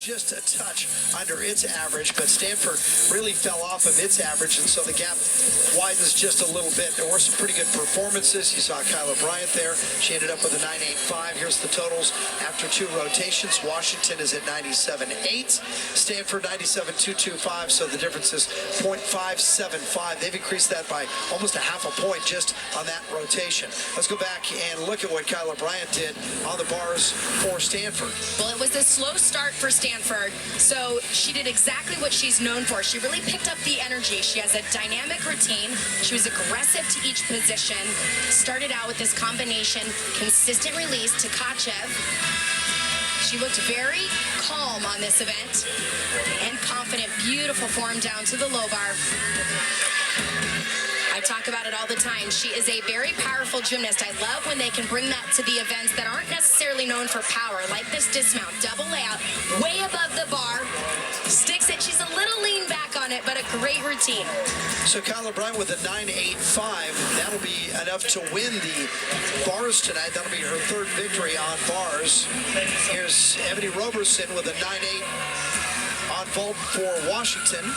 Just a touch under its average, but Stanford really fell off of its average, and so the gap widens just a little bit. There were some pretty good performances. You saw Kyla Bryant there. She ended up with a 9.85. Here's the totals after 2 rotations. Washington is at 97.8. Stanford 97.225, so the difference is 0.575. They've increased that by almost a half a point just on that rotation. Let's go back and look at what Kyla Bryant did on the bars for Stanford. Well, it was a slow start for Stanford, so she did exactly what she's known for. She really picked up the energy. She has a dynamic routine. She was aggressive to each position. Started out with this combination, consistent release to Kachev. She looked very calm on this event and confident. Beautiful form down to the low bar. I talk about it all the time. She is a very powerful gymnast. I love when they can bring that to the events that aren't necessarily known for power, like this dismount, double layout, way above the bar, sticks it. She's a little lean back on it, but a great routine. So Kyla Bryant with a 9.85, that'll be enough to win the bars tonight. That'll be her 3rd victory on bars. Here's Ebony Roberson with a 9.8 on vault for Washington.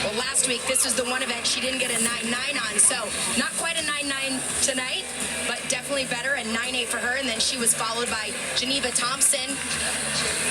Well, last week, this was the one event she didn't get a 9.9 on, so not quite a 9.9 tonight, but definitely better, a 9.8 for her, and then she was followed by Geneva Thompson.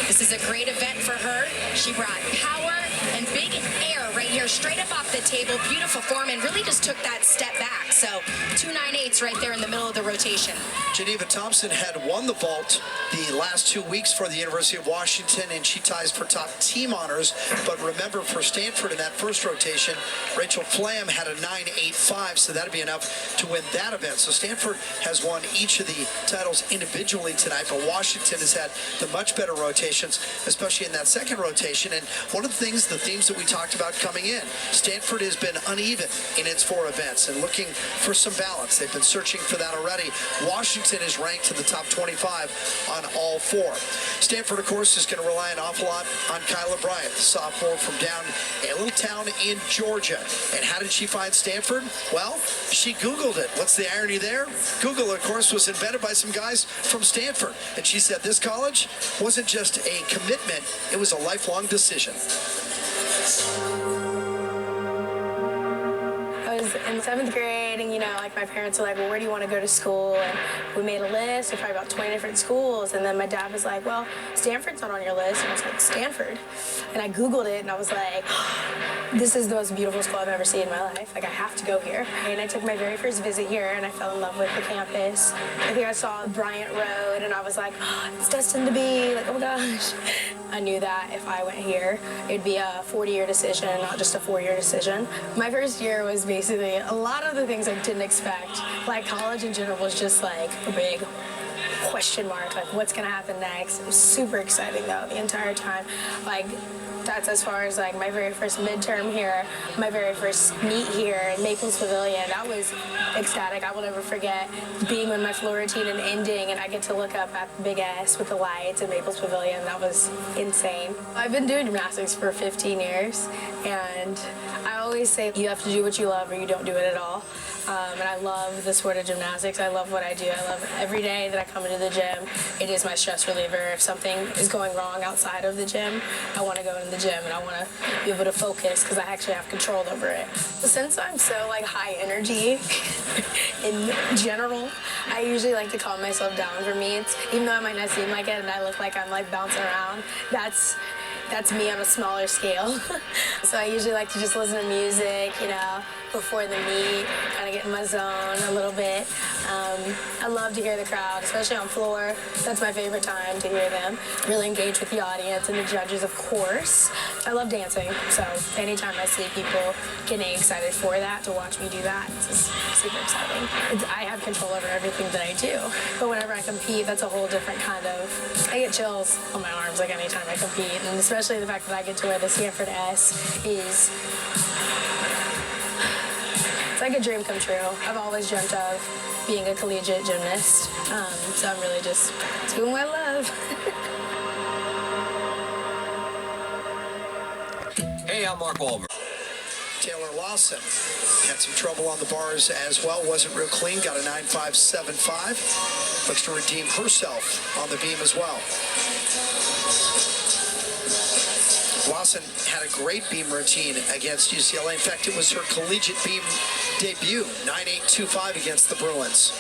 This is a great event for her. She brought power and big air right here, straight up off the table, beautiful form, and really just took that step back. So 2 9.8s right there in the middle of the rotation. Geneva Thompson had won the vault the last 2 weeks for the University of Washington, and she ties for top team honors. But remember, for Stanford in that first rotation, Rachel Flam had a 9.85, so that'd be enough to win that event. So Stanford has won each of the titles individually tonight, but Washington has had the much better rotations, especially in that second rotation. And one of the things, the themes that we talked about coming in, Stanford has been uneven in its 4 events and looking for some balance. They've been searching for that already. Washington is ranked in the top 25 on all 4. Stanford, of course, is going to rely an awful lot on Kyla Bryant, the sophomore from down a little town in Georgia. And how did she find Stanford? Well, she Googled it. What's the irony there? Google, of course, was invented by some guys from Stanford. And she said this college wasn't just a commitment, it was a lifelong decision. I was in 7th grade, and like my parents were like, well, where do you want to go to school? And we made a list of probably about 20 different schools, and then my dad was like, well, Stanford's not on your list. And I was like, Stanford? And I Googled it, and I was like, this is the most beautiful school I've ever seen in my life. Like, I have to go here. And I took my very first visit here, and I fell in love with the campus. I think I saw Bryant Road, and I was like, oh, it's destined to be, like, oh my gosh. I knew that if I went here, it'd be a 40-year decision, not just a 4-year decision. My first year was basically a lot of the things I didn't expect. Like, college in general was just like a big question mark, like what's gonna happen next. It was super exciting though the entire time. Like, that's as far as like my very first midterm here, my very first meet here in Maples Pavilion. That was ecstatic. I will never forget being with my floor routine and ending, and I get to look up at the big S with the lights in Maples Pavilion. That was insane. I've been doing gymnastics for 15 years, and I always say you have to do what you love or you don't do it at all. And I love the sport of gymnastics. I love what I do. I love every day that I come into the gym. It is my stress reliever. If something is going wrong outside of the gym, I want to go in the gym and I want to be able to focus because I actually have control over it. Since I'm so like high energy in general, I usually like to calm myself down for meets. Even though I might not seem like it and I look like I'm like bouncing around, that's me on a smaller scale. So I usually like to just listen to music, before the meet, kind of get in my zone a little bit. I love to hear the crowd, especially on floor. That's my favorite time to hear them. Really engage with the audience and the judges, of course. I love dancing, so anytime I see people getting excited for that, to watch me do that, it's just super exciting. I have control over everything that I do, but whenever I compete, that's a whole different kind of, I get chills on my arms like anytime I compete, and especially the fact that I get to wear the Stanford S is, it's like a dream come true. I've always dreamt of being a collegiate gymnast, so I'm really just doing what I love. Hey, I'm Mark Wahlberg. Taylor Lawson had some trouble on the bars as well. Wasn't real clean. Got a 9.575. Looks to redeem herself on the beam as well. Lawson had a great beam routine against UCLA. In fact, it was her collegiate beam debut, 9.825 against the Bruins.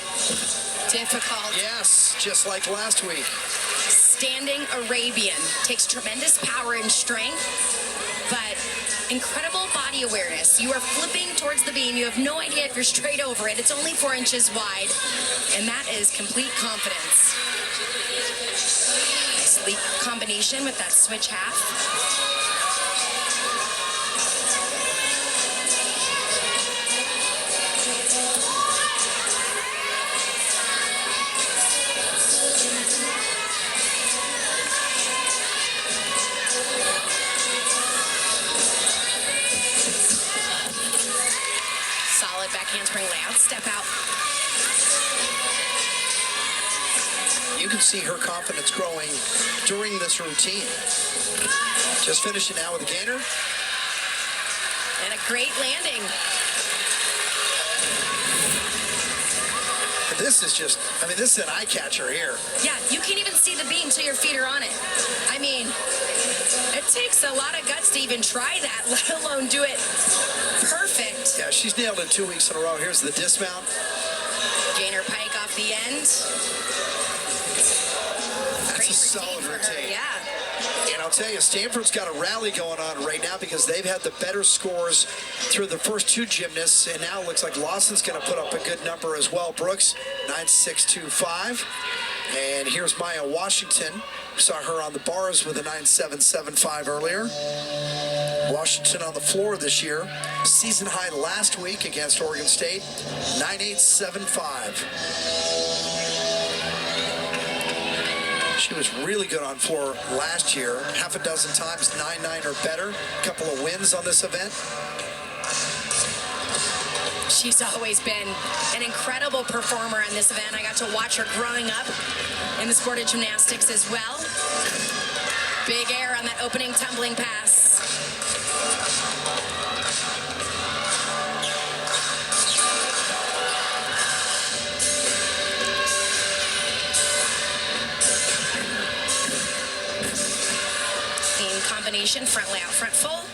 Difficult. Yes, just like last week. Standing Arabian. Takes tremendous power and strength, but incredible body awareness. You are flipping towards the beam. You have no idea if you're straight over it. It's only 4 inches wide, and that is complete confidence. Nice leap combination with that switch half. Handspring layout, step out. You can see her confidence growing during this routine. Just finishing now with a gainer. And a great landing. This is just, I mean, this is an eye catcher here. Yeah, you can't even see the beam till your feet are on it. I mean, it takes a lot of guts to even try that, let alone do it perfect. Yeah, she's nailed it 2 weeks in a row. Here's the dismount. Gainer pike off the end. That's a solid routine. Yeah. And I'll tell you, Stanford's got a rally going on right now because they've had the better scores through the first two gymnasts, and now it looks like Lawson's going to put up a good number as well. Brooks, 9.625. And here's Maya Washington. We saw her on the bars with a 9.775 earlier. Washington on the floor this year. Season high last week against Oregon State, 9.875. She was really good on floor last year. Half a dozen times, 9.9 or better. A couple of wins on this event. She's always been an incredible performer in this event. I got to watch her growing up in the sport of gymnastics as well. Big air on that opening tumbling pass. Combination, front layout, front full.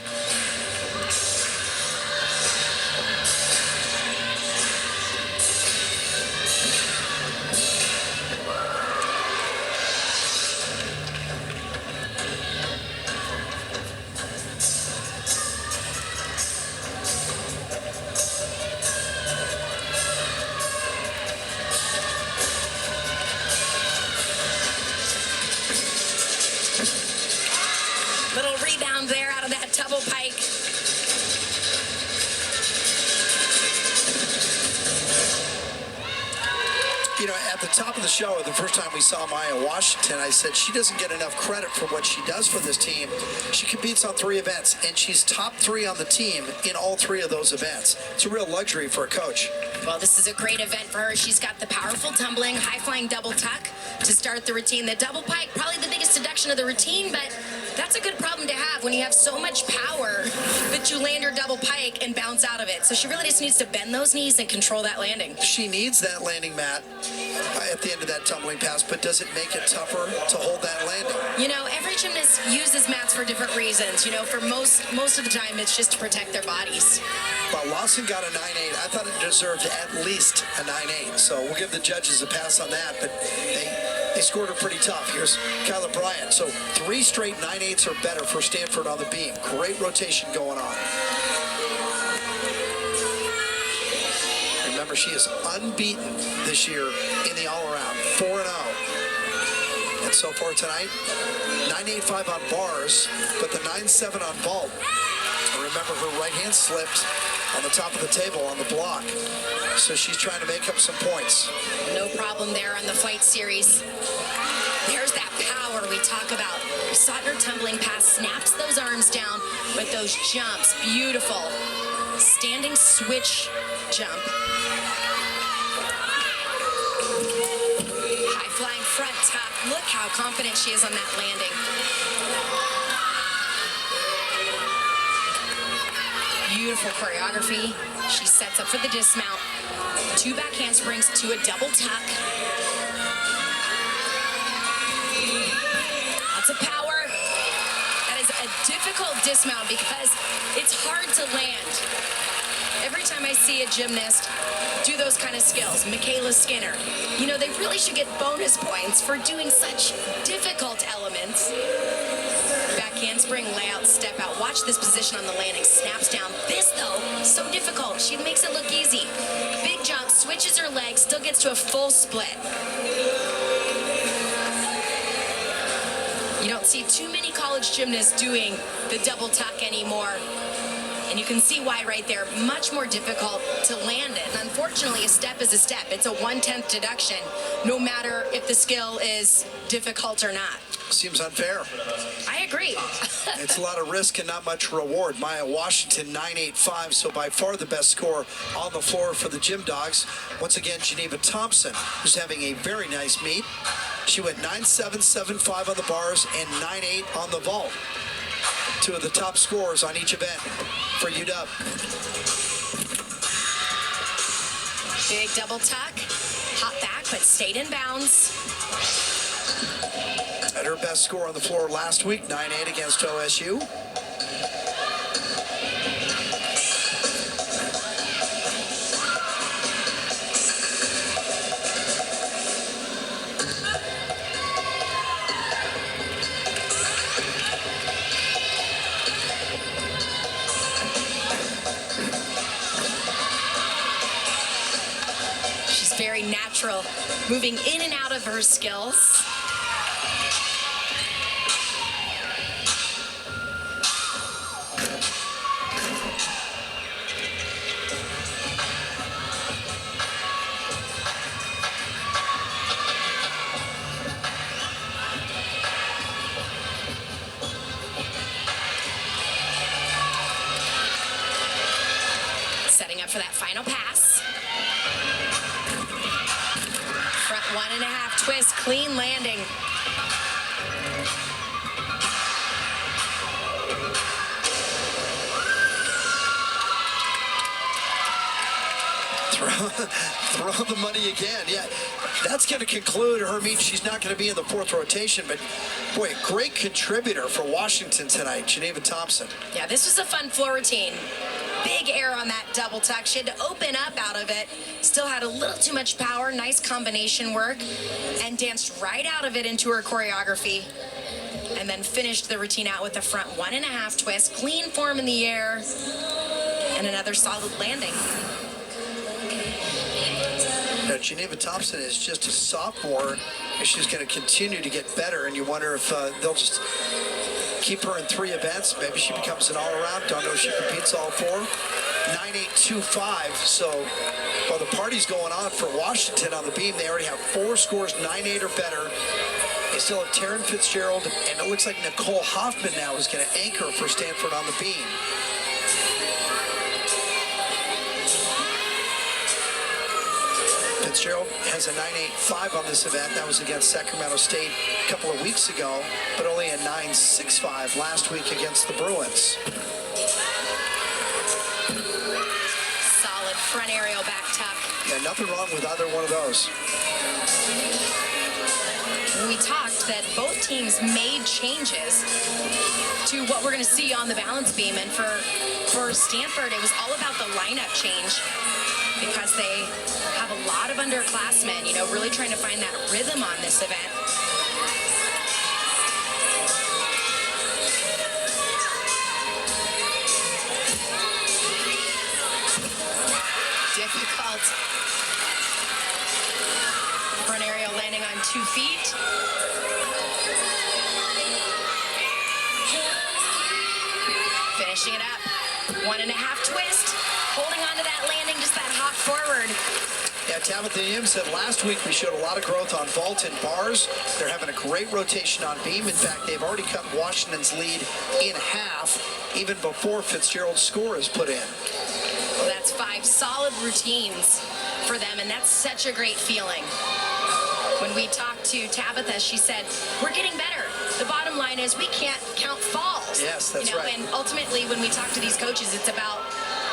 Little rebound there out of that double pike. You know, at the top of the show, the first time we saw Maya Washington, I said she doesn't get enough credit for what she does for this team. She competes on 3 events, and she's top 3 on the team in all 3 of those events. It's a real luxury for a coach. Well, this is a great event for her. She's got the powerful tumbling, high-flying double tuck to start the routine. The double pike, probably the biggest deduction of the routine, but that's a good problem to have when you have so much power that you land your double pike and bounce out of it. So she really just needs to bend those knees and control that landing. She needs that landing mat at the end of that tumbling pass, but does it make it tougher to hold that landing? You know, every gymnast uses mats for different reasons. You know, for most of the time, it's just to protect their bodies. Well, Lawson got a 9.8. I thought it deserved at least a 9.8. So we'll give the judges a pass on that, but they scored her pretty tough. Here's Kyla Bryant. So 3 straight 9.8s or better for Stanford on the beam. Great rotation going on. Remember, she is unbeaten this year in the all-around, 4-0. And so far tonight, 9.85 on bars, but the 9.7 on vault. Remember, her right hand slipped on the top of the table on the block. So she's trying to make up some points. No problem there on the fight series. There's that power we talk about. We saw it in her tumbling pass, snaps those arms down with those jumps. Beautiful. Standing switch jump. High flying front tuck. Look how confident she is on that landing. Beautiful choreography. She sets up for the dismount. 2 back handsprings to a double tuck. Lots of power. That is a difficult difficult dismount because it's hard to land. Every time I see a gymnast do those kind of skills, Michaela Skinner, you know, they really should get bonus points for doing such difficult elements. Back handspring, layout, step out. Watch this position on the landing. Snaps down. This, though, so difficult. She makes it look easy. Big jump, switches her legs, still gets to a full split. You don't see too many college gymnasts doing the double tuck anymore. And you can see why right there. Much more difficult to land it. And unfortunately, a step is a step. It's a 1/10 deduction, no matter if the skill is difficult or not. Seems unfair. I agree. It's a lot of risk and not much reward. Maya Washington, 9.85, so by far the best score on the floor for the Gym Dogs. Once again, Geneva Thompson, who's having a very nice meet. She went 9.7, 7.5 on the bars and 9.8 on the vault. Two of the top scorers on each event for UW. Big double tuck, hop back, but stayed in bounds. At her best score on the floor last week, 9.8 against OSU. She's very natural, moving in and out of her skills. Setting up for that final pass. Front 1.5 twist, clean landing. Throw the money again. Yeah, that's going to conclude her meet. She's not going to be in the fourth rotation, but boy, a great contributor for Washington tonight, Geneva Thompson. Yeah, this was a fun floor routine. Big air on that double tuck. She had to open up out of it. Still had a little too much power. Nice combination work. And danced right out of it into her choreography. And then finished the routine out with the front 1.5 twist. Clean form in the air. And another solid landing. Now, Geneva Thompson is just a sophomore, and she's going to continue to get better. And you wonder if they'll just keep her in 3 events. Maybe she becomes an all-around. Don't know if she competes all 4. 9.825. So while the party's going on for Washington on the beam, they already have 4 scores, 9.8 or better. They still have Taryn Fitzgerald, and it looks like Nicole Hoffman now is going to anchor for Stanford on the beam. Fitzgerald has a 9.85 on this event. That was against Sacramento State a couple of weeks ago, but only a 9.65 last week against the Bruins. Solid front aerial back tuck. Yeah, nothing wrong with either one of those. We talked that both teams made changes to what we're going to see on the balance beam. And for Stanford, it was all about the lineup change because they have a lot of underclassmen, you know, really trying to find that rhythm on this event. Difficult. Front aerial landing on 2 feet. Finishing it up. 1.5 twist. Holding on to that landing, just that hop forward. Yeah, Tabitha Yim said last week we showed a lot of growth on vault and bars. They're having a great rotation on beam. In fact, they've already cut Washington's lead in half, even before Fitzgerald's score is put in. Well, that's 5 solid routines for them, and that's such a great feeling. When we talked to Tabitha, she said, we're getting better. The bottom line is we can't count falls. Yes, that's right. And ultimately, when we talk to these coaches, it's about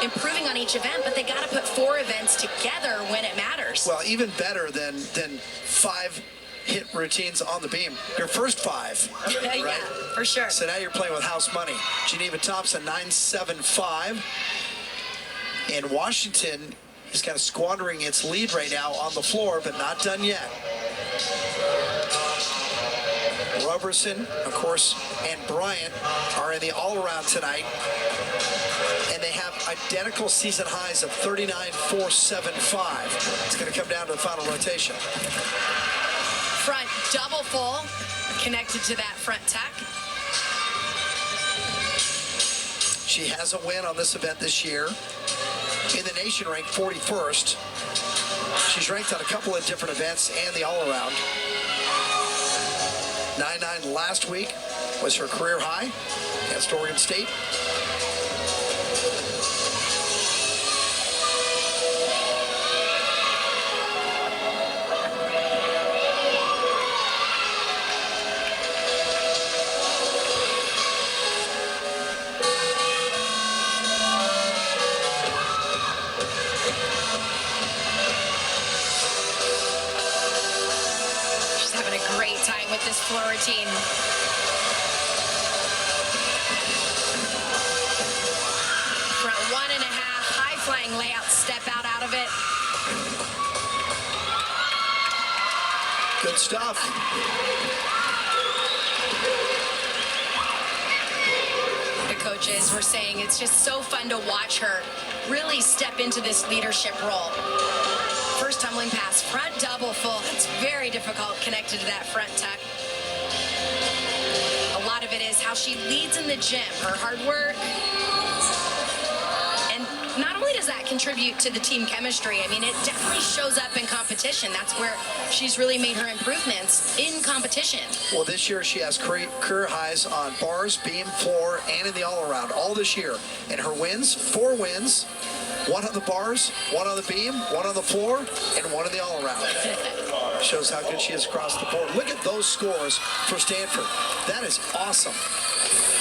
improving on each event, but they got to put 4 events together when it matters. Well, even better than 5 hit routines on the beam. Your first 5, right? Yeah, for sure. So now you're playing with house money. Geneva Thompson, 9.75. And Washington is kind of squandering its lead right now on the floor, but not done yet. Roberson, of course, and Bryant are in the all-around tonight. And they have identical season highs of 39.475. It's going to come down to the final rotation. Front double full, connected to that front tuck. She has a win on this event this year. In the nation, ranked 41st. She's ranked on a couple of different events and the all-around. 9.9 last week was her career high against Oregon State. With this floor routine. Front 1.5, high flying layout, step out of it. Good stuff. The coaches were saying it's just so fun to watch her really step into this leadership role. First tumbling pass, front double full. It's very difficult connected to that front tuck. A lot of it is how she leads in the gym, her hard work. And not only does that contribute to the team chemistry, I mean, it definitely shows up in competition. That's where she's really made her improvements in competition. Well, this year she has career highs on bars, beam, floor, and in the all-around, all this year. And her wins, 4 wins. 1 on the bars, 1 on the beam, 1 on the floor, and 1 in the all-around. Shows how good she is across the board. Look at those scores for Stanford. That is awesome.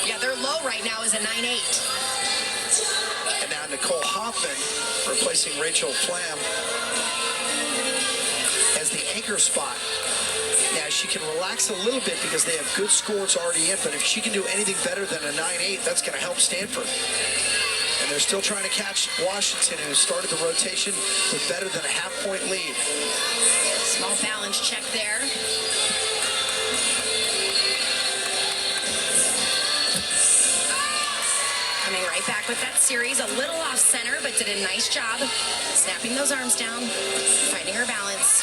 Yeah, their low right now is a 9.8. And now Nicole Hoffman replacing Rachel Flam as the anchor spot. Now, she can relax a little bit because they have good scores already in, but if she can do anything better than a 9.8, that's going to help Stanford. And they're still trying to catch Washington, who started the rotation with better than a half-point lead. Small balance check there. Coming right back with that series, a little off center, but did a nice job snapping those arms down, finding her balance.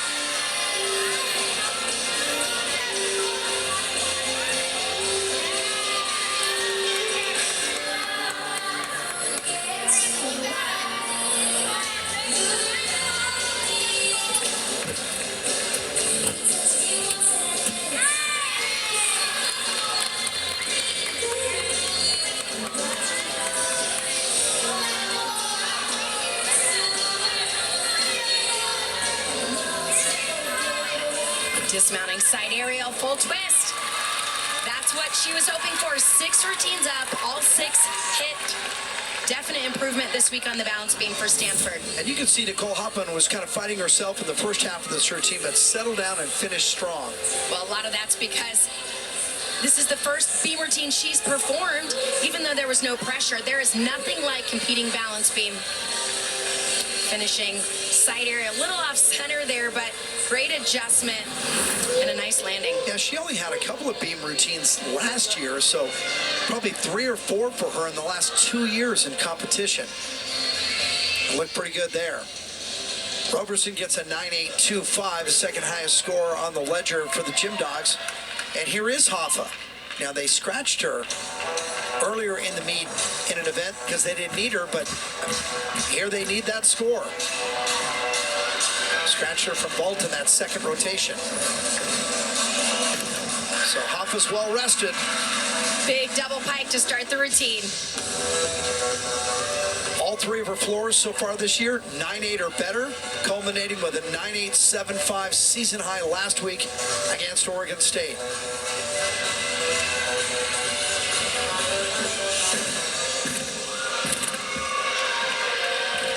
Dismounting side aerial, full twist. That's what she was hoping for. 6 routines up, all 6 hit. Definite improvement this week on the balance beam for Stanford. And you can see Nicole Hoffman was kind of fighting herself in the first half of this routine, but settled down and finished strong. Well, a lot of that's because this is the first beam routine she's performed, even though there was no pressure. There is nothing like competing balance beam. Finishing side area, a little off center there, but great adjustment and a nice landing. Yeah, she only had a couple of beam routines last year, so probably 3 or 4 for her in the last 2 years in competition. Looked pretty good there. Roberson gets a 9.825, the second highest score on the ledger for the Gym Dogs. And here is Hoffa. Now, they scratched her earlier in the meet in an event because they didn't need her, but here they need that score. Scratched her from Bolt in that second rotation. So Hoffa's well rested. Big double pike to start the routine. All 3 of her floors so far this year, 9.8 or better, culminating with a 9.875 season high last week against Oregon State.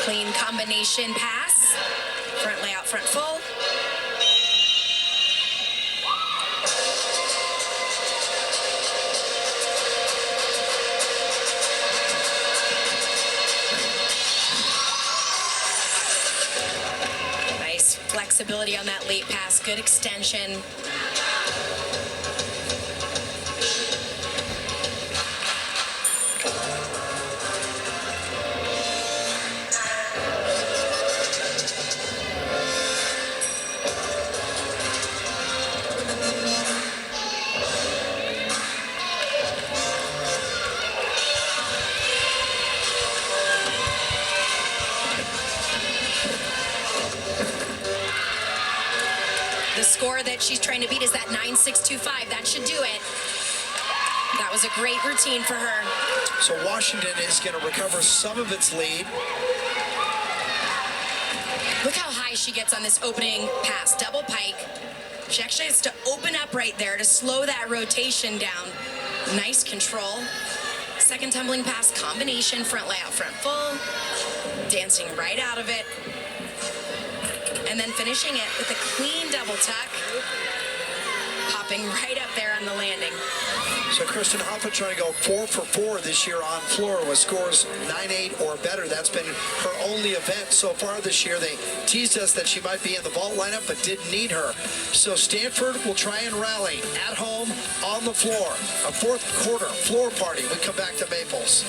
Clean combination pass. Front layout, front full. flexibility on that late pass, good extension. The score that she's trying to beat is that 9.625. That should do it. That was a great routine for her. So Washington is going to recover some of its lead. Look how high she gets on this opening pass, double pike. She actually has to open up right there to slow that rotation down. Nice control. Second tumbling pass combination, front layout, front full. Dancing right out of it. And then finishing it with a clean double tuck. Popping right up there on the landing. So Kristen Hoffman trying to go 4 for 4 this year on floor with scores 9-8 or better. That's been her only event so far this year. They teased us that she might be in the vault lineup, but didn't need her. So Stanford will try and rally at home on the floor. A fourth quarter floor party. We come back to Maples.